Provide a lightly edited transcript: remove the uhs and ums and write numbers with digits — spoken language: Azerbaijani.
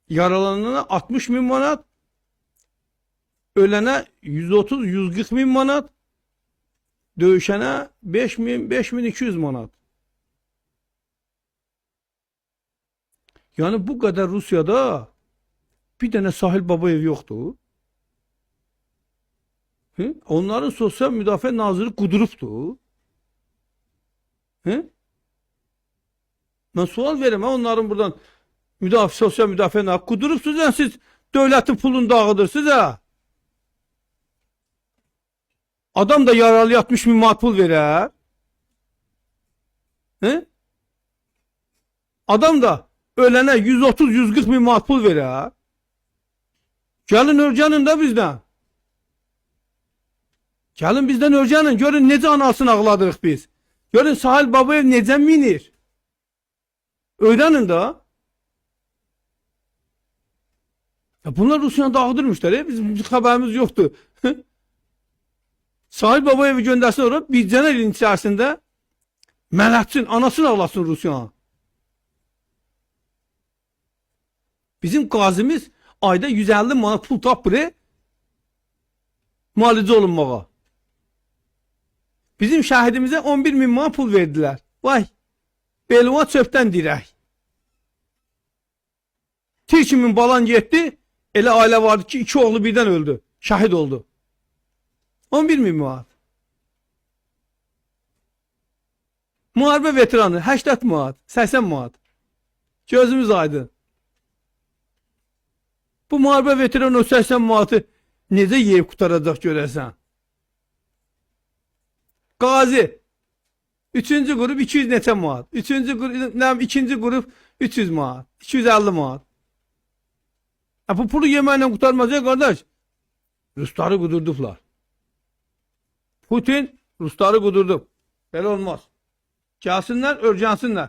Yaralanana 60 min manat, ölene 130-140 min manat, dövüşene 5 min, 5200 manat. Yani bu kadar Rusya'da bir tane Sahil Babayev yoktu. Hı? Onların sosyal müdafaa nazırı kuduruptu. Hı? Ben sual verem ha, onların buradan sosyal müdafaa nazırı kudurupsunuz, yani siz devletin pulunu dağıdırsınız ha. Adam da yaralı 60 bin manat pul verer. Hı? Adam da ölene 130-140 bin manat pul verer. Gelin örcanın da bizden. Gelin bizden örcanın. Görün necə anasını ağladırıq biz. Görün Sahil Babayev necə minir. Öğrenin da. Ya bunlar Rusya'nı dağıdırmışlar. Bizim haberimiz yoktu. Sahil Babayev'i göndersin oraya. Bir cana ilin içerisinde mələtsin, anasını ağlasın Rusya'na. Bizim qazimiz ayda 150 manat pul tapır müalicə olunmağa. Bizim şahidimize 11 min manat pul verdiler. Vay, beluva çöpten dirək. Tirkimin balan getdi, elə ailə vardı ki 2 oğlu birden öldü. Şahid oldu. 11 min manat. Müharibə veteranı 80 manat, 80 manat. Gözümüz aydın. Bu müharibə veteranı o 80 manatı necə yeyib qutaracaq görəsən? Qazi 3-cü qrup 200 neçə manat. 2-ci qrup 300 manat. 250 manat. Bu pulu yeməklə qutarmaz ya qardaş. Rusları qudurdular. Putin Rusları qudurdu. Belə olmaz. Gəlsinlər, örgənsınlər.